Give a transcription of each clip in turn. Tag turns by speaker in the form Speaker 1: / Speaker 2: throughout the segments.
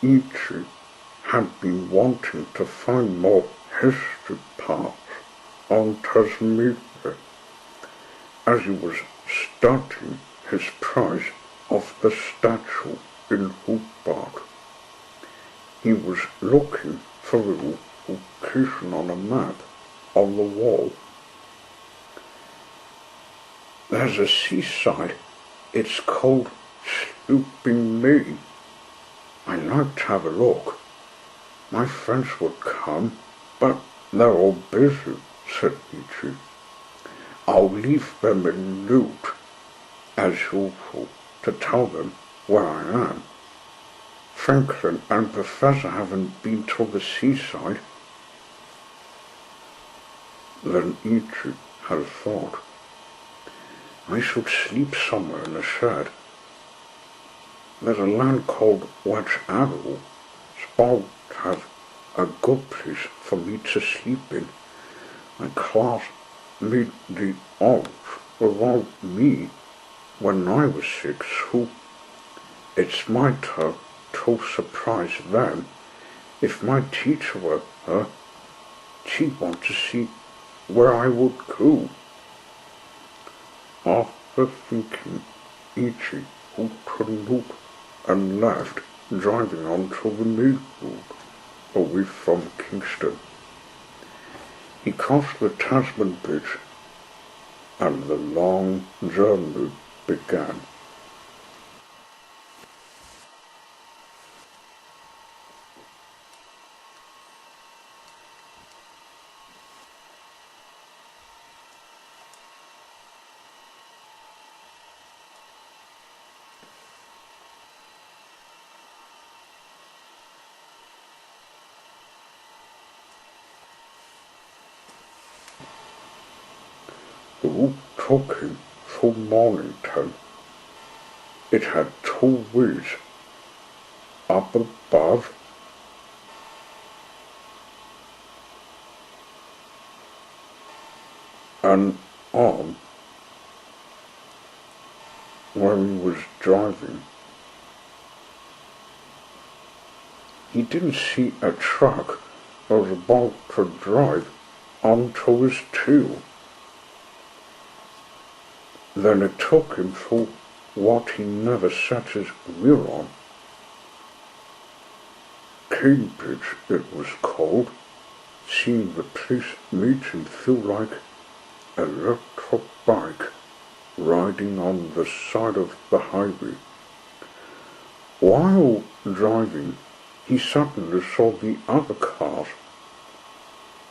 Speaker 1: Ichi had been wanting to find more history parts on Tasmania as he was studying his prize of the statue in Hobart. He was looking for a location on a map on the wall. There's a seaside, it's called Sleeping May. I'd like to have a look. My friends would come, but they're all busy, said Ichi. I'll leave them a note, as usual, to tell them where I am. Franklin and Professor haven't been to the seaside. Then Ichi had a thought. I should sleep somewhere in a shed. There's a land called Wedge Avenue. Supposed to have a good place for me to sleep in. My class made the odds without me when I was 6, so it's my turn to surprise them. If my teacher were her, she'd want to see where I would go. After thinking, Ichi took a look and left, driving onto the main road, away from Kingston. He crossed the Tasman Bridge, and the long journey began. The route took him through Mornington. It had 2 ways, up above and on where he was driving. He didn't see a truck that was about to drive onto his tail. Then it took him through what he never set his wheel on. Cambridge, it was called. Seeing the place made him feel like a little bike riding on the side of the highway. While driving, he suddenly saw the other cars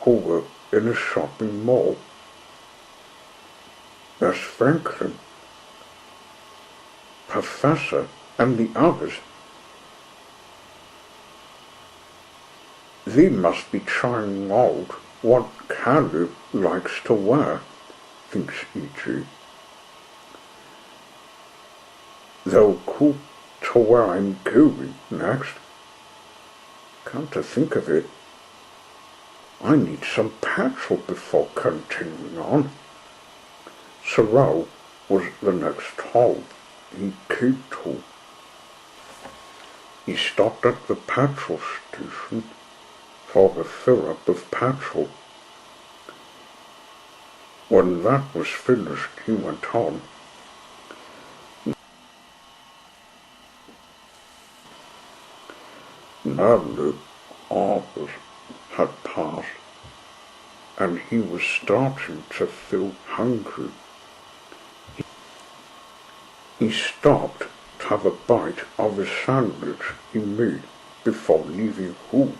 Speaker 1: who were in a shopping mall. There's Franklin, Professor, and the others. They must be trying out what Caleb likes to wear, thinks Ichi. They'll go to where I'm going next. Come to think of it, I need some petrol before continuing on. Sorrel was the next hall he came to. He stopped at the petrol station for a fill-up of petrol. When that was finished, he went on. Now the hours had passed, and he was starting to feel hungry. He stopped to have a bite of a sandwich he made before leaving home.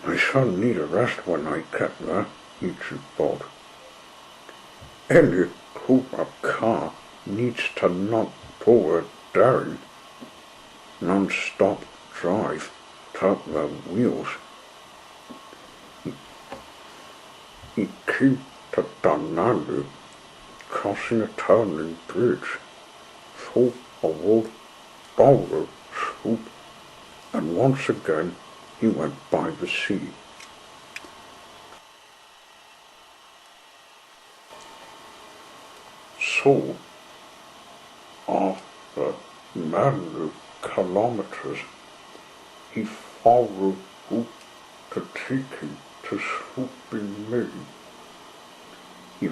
Speaker 1: I shall need a rest when I get there, Ichi thought. Any Hobart car needs to not do a daring, non-stop drive to their wheels. He came to Dunalley, crossing a turning bridge, through a old boulder sloop, and once again he went by the sea. So, after many kilometers. He followed who to take him to swooping me. He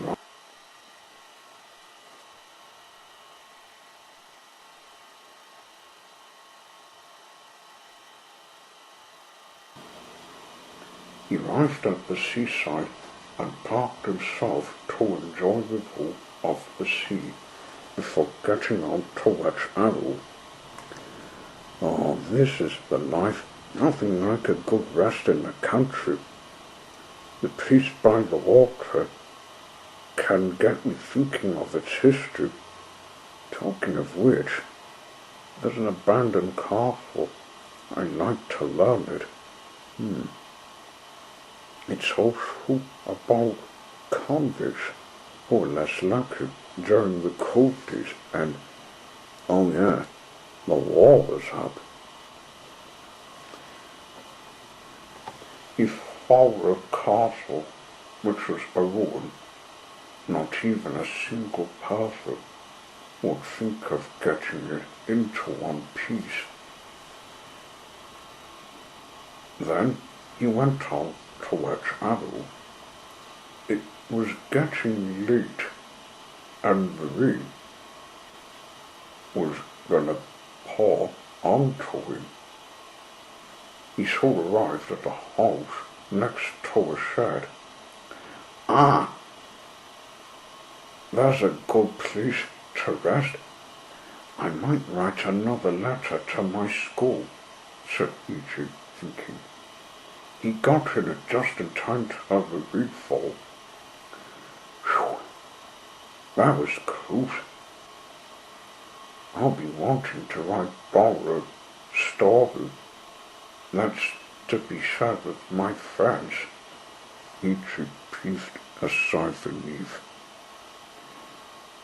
Speaker 1: arrived at the seaside and parked himself to enjoy the view of the sea before getting on to Wedge Avenue. Oh, this is the life. Nothing like a good rest in the country. The peace by the water can get me thinking of its history. Talking of which, there's an abandoned castle. I'd like to learn it. It's also about convicts who were less lucky during the cold days and, oh yeah, the war was up. He followed a castle which was a ruin. Not even a single person would think of getting it into one piece. Then he went on to Wedge Avenue. It was getting late, and the rain was gonna pour onto him. He soon arrived at a house next to a shed. Ah, that's a good place to rest. I might write another letter to my school, said E.G., thinking. He got in it just in time to have a big fall. Whew, that was close. I'll be wanting to write borrowed story. That's to be shared with my friends. E.G. breathed a sigh of relief.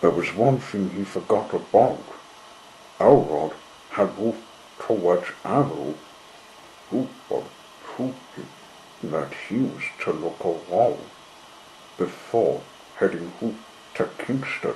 Speaker 1: There was one thing he forgot about. Elrod had moved to Wedge Avenue. Hobart told him that he was to look along before heading to Kingston.